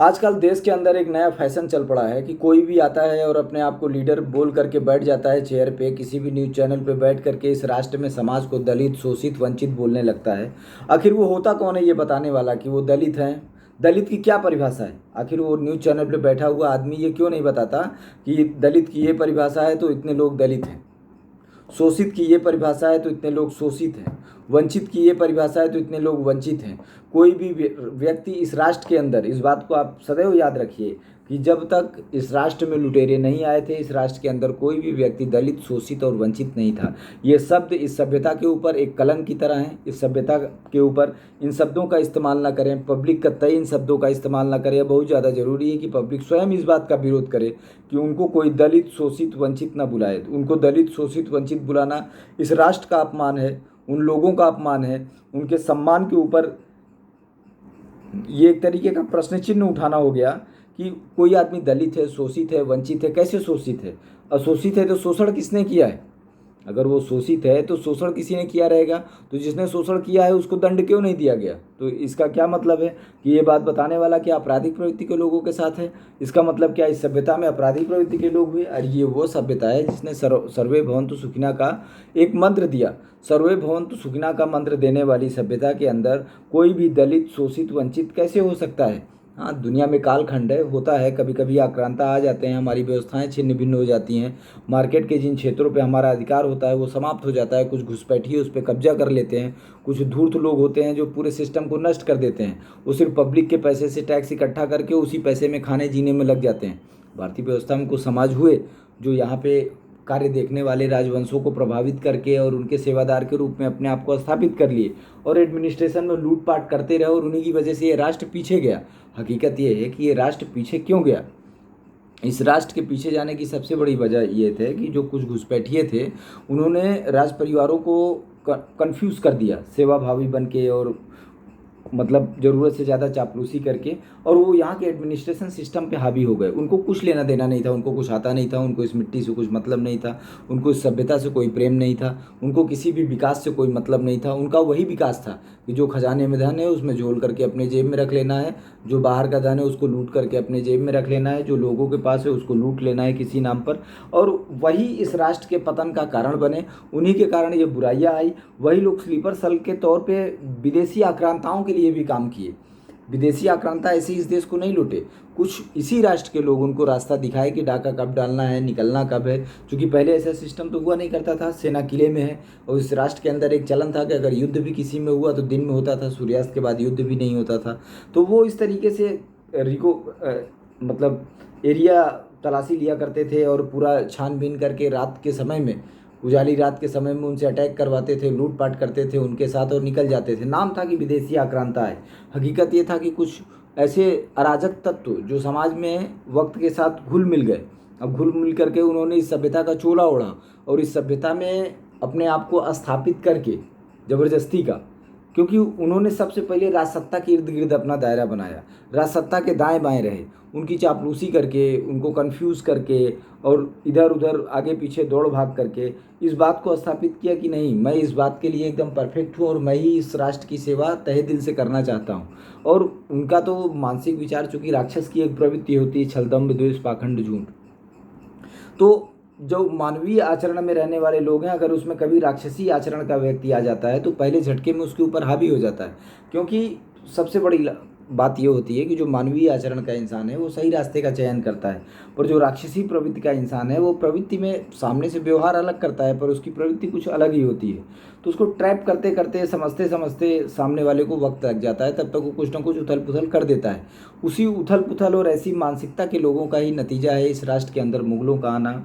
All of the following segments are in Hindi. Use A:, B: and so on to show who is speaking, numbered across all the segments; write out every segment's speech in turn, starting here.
A: आजकल देश के अंदर एक नया फैशन चल पड़ा है कि कोई भी आता है और अपने आप को लीडर बोल करके बैठ जाता है चेयर पे, किसी भी न्यूज़ चैनल पे बैठ करके इस राष्ट्र में समाज को दलित, शोषित, वंचित बोलने लगता है। आखिर वो होता कौन है ये बताने वाला कि वो दलित हैं? दलित की क्या परिभाषा है? आखिर वो न्यूज़ चैनल पे बैठा हुआ आदमी ये क्यों नहीं बताता कि दलित की ये परिभाषा है तो इतने लोग दलित हैं, शोषित की ये परिभाषा है तो इतने लोग शोषित हैं, वंचित की ये परिभाषा है तो इतने लोग वंचित हैं। कोई भी व्यक्ति इस राष्ट्र के अंदर, इस बात को आप सदैव याद रखिए कि जब तक इस राष्ट्र में लुटेरे नहीं आए थे, इस राष्ट्र के अंदर कोई भी व्यक्ति दलित, शोषित और वंचित नहीं था। ये शब्द इस सभ्यता के ऊपर एक कलंक की तरह हैं। इस सभ्यता के ऊपर इन शब्दों का इस्तेमाल ना करें, पब्लिक कतई इन शब्दों का इस्तेमाल ना करें। बहुत ज़्यादा ज़रूरी है कि पब्लिक स्वयं इस बात का विरोध करे कि उनको कोई दलित, शोषित, वंचित ना बुलाए। उनको दलित, शोषित, वंचित बुलाना इस राष्ट्र का अपमान है, उन लोगों का अपमान है, उनके सम्मान के ऊपर ये एक तरीके का प्रश्न चिन्ह उठाना हो गया कि कोई आदमी दलित है, शोषित है, वंचित है। कैसे शोषित है? अशोषित है तो शोषण किसने किया है? अगर वो शोषित है तो शोषण किसी ने किया रहेगा, तो जिसने शोषण किया है उसको दंड क्यों नहीं दिया गया? तो इसका क्या मतलब है कि ये बात बताने वाला क्या आपराधिक प्रवृत्ति के लोगों के साथ है? इसका मतलब क्या इस सभ्यता में आपराधिक प्रवृत्ति के लोग हुए? और ये वो सभ्यता है जिसने सर्वे भवन्तु सुखिनः का एक मंत्र दिया। सर्वे भवन्तु सुखिनः का मंत्र देने वाली सभ्यता के अंदर कोई भी दलित, शोषित, वंचित कैसे हो सकता है? हाँ, दुनिया में कालखंड है, होता है, कभी कभी आक्रांता आ जाते हैं, हमारी व्यवस्थाएं छिन्न भिन्न हो जाती हैं, मार्केट के जिन क्षेत्रों पे हमारा अधिकार होता है वो समाप्त हो जाता है, कुछ घुसपैठिए उस पर कब्जा कर लेते हैं, कुछ धूर्त लोग होते हैं जो पूरे सिस्टम को नष्ट कर देते हैं। वो सिर्फ पब्लिक के पैसे से टैक्स इकट्ठा करके उसी पैसे में खाने जीने में लग जाते हैं। भारतीय व्यवस्था में कुछ समाज हुए जो यहाँ पे कार्य देखने वाले राजवंशों को प्रभावित करके और उनके सेवादार के रूप में अपने आप को स्थापित कर लिए और एडमिनिस्ट्रेशन में लूटपाट करते रहे, और उन्हीं की वजह से ये राष्ट्र पीछे गया। हकीकत ये है कि ये राष्ट्र पीछे क्यों गया? इस राष्ट्र के पीछे जाने की सबसे बड़ी वजह ये थे कि जो कुछ घुसपैठिए थे उन्होंने राज परिवारों को कन्फ्यूज़ कर दिया, सेवाभावी बन के और मतलब ज़रूरत से ज़्यादा चापलूसी करके, और वो यहाँ के एडमिनिस्ट्रेशन सिस्टम पे हावी हो गए। उनको कुछ लेना देना नहीं था, उनको कुछ आता नहीं था, उनको इस मिट्टी से कुछ मतलब नहीं था, उनको इस सभ्यता से कोई प्रेम नहीं था, उनको किसी भी विकास से कोई मतलब नहीं था। उनका वही विकास था कि जो खजाने में धन है उसमें झोल करके अपने जेब में रख लेना है, जो बाहर का धन है उसको लूट करके अपने जेब में रख लेना है, जो लोगों के पास है उसको लूट लेना है किसी नाम पर, और वही इस राष्ट्र के पतन का कारण बने। उन्हीं के कारण ये बुराइयाँ आई। वही लोग स्लीपर सेल के तौर पे विदेशी आक्रांताओं के लिए भी काम किए। विदेशी आक्रांता ऐसे इस देश को नहीं लूटे, कुछ इसी राष्ट्र के लोग उनको रास्ता दिखाए कि डाका कब डालना है, निकलना कब है। क्योंकि पहले ऐसा सिस्टम तो हुआ नहीं करता था, सेना किले में है, और इस राष्ट्र के अंदर एक चलन था कि अगर युद्ध भी किसी में हुआ तो दिन में होता था, सूर्यास्त के बाद युद्ध भी नहीं होता था। तो वो इस तरीके से मतलब एरिया तलाशी लिया करते थे और पूरा छानबीन करके रात के समय में, उजाली रात के समय में उनसे अटैक करवाते थे, लूटपाट करते थे उनके साथ और निकल जाते थे। नाम था कि विदेशी आक्रांता है। हकीकत ये था कि कुछ ऐसे अराजक तत्व जो समाज में वक्त के साथ घुल मिल गए। अब घुल मिल करके उन्होंने इस सभ्यता का चोला ओढ़ा और इस सभ्यता में अपने आप को स्थापित करके ज़बरदस्ती का, क्योंकि उन्होंने सबसे पहले राजसत्ता के इर्द गिर्द अपना दायरा बनाया, राजसत्ता के दाएं बाएं रहे, उनकी चापलूसी करके, उनको कंफ्यूज करके और इधर उधर आगे पीछे दौड़ भाग करके इस बात को स्थापित किया कि नहीं, मैं इस बात के लिए एकदम परफेक्ट हूँ और मैं ही इस राष्ट्र की सेवा तहे दिल से करना चाहता हूँ। और उनका तो मानसिक विचार, चूँकि राक्षस की एक प्रवृत्ति होती है, छल दंभ द्वेष पाखंड झूठ, तो जो मानवीय आचरण में रहने वाले लोग हैं, अगर उसमें कभी राक्षसी आचरण का व्यक्ति आ जाता है तो पहले झटके में उसके ऊपर हावी हो जाता है। क्योंकि सबसे बड़ी बात ये होती है कि जो मानवीय आचरण का इंसान है वो सही रास्ते का चयन करता है, पर जो राक्षसी प्रवृत्ति का इंसान है वो प्रवृत्ति में सामने से व्यवहार अलग करता है पर उसकी प्रवृत्ति कुछ अलग ही होती है। तो उसको ट्रैप करते करते, समझते समझते सामने वाले को वक्त लग जाता है, तब तक वो कुछ ना कुछ उथल पुथल कर देता है। उसी उथल पुथल और ऐसी मानसिकता के लोगों का ही नतीजा है इस राष्ट्र के अंदर मुगलों का आना,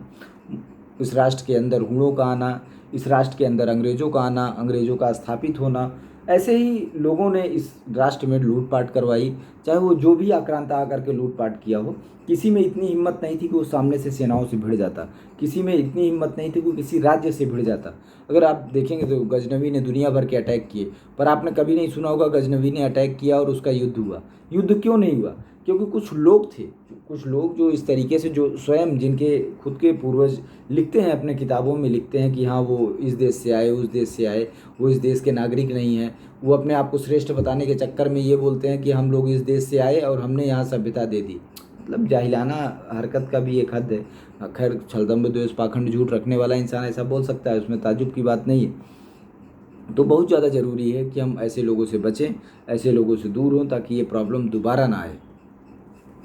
A: इस राष्ट्र के अंदर हुणों का आना, इस राष्ट्र के अंदर अंग्रेज़ों का आना, अंग्रेज़ों का स्थापित होना। ऐसे ही लोगों ने इस राष्ट्र में लूटपाट करवाई, चाहे वो जो भी आक्रांता आकर के लूटपाट किया हो। किसी में इतनी हिम्मत नहीं थी कि वो सामने से सेनाओं से भिड़ जाता, किसी में इतनी हिम्मत नहीं थी कि वो किसी राज्य से भिड़ जाता। अगर आप देखेंगे तो गजनवी ने दुनिया भर के अटैक किए, पर आपने कभी नहीं सुना होगा गजनवी ने अटैक किया और उसका युद्ध हुआ। युद्ध क्यों नहीं हुआ? क्योंकि कुछ लोग थे, कुछ लोग जो इस तरीके से, जो स्वयं जिनके खुद के पूर्वज लिखते हैं, अपने किताबों में लिखते हैं कि हाँ वो इस देश से आए, उस देश से आए, वो इस देश के नागरिक नहीं हैं। वो अपने आप को श्रेष्ठ बताने के चक्कर में ये बोलते हैं कि हम लोग इस देश देश से आए और हमने यहाँ सभ्यता दे दी। मतलब जाहिलाना हरकत का भी एक हद है। खैर, छलदम्ब द्वेष पाखंड झूठ रखने वाला इंसान ऐसा बोल सकता है, उसमें ताज्जुब की बात नहीं है। तो बहुत ज़्यादा ज़रूरी है कि हम ऐसे लोगों से बचें, ऐसे लोगों से दूर हों, ताकि ये प्रॉब्लम दोबारा ना आए।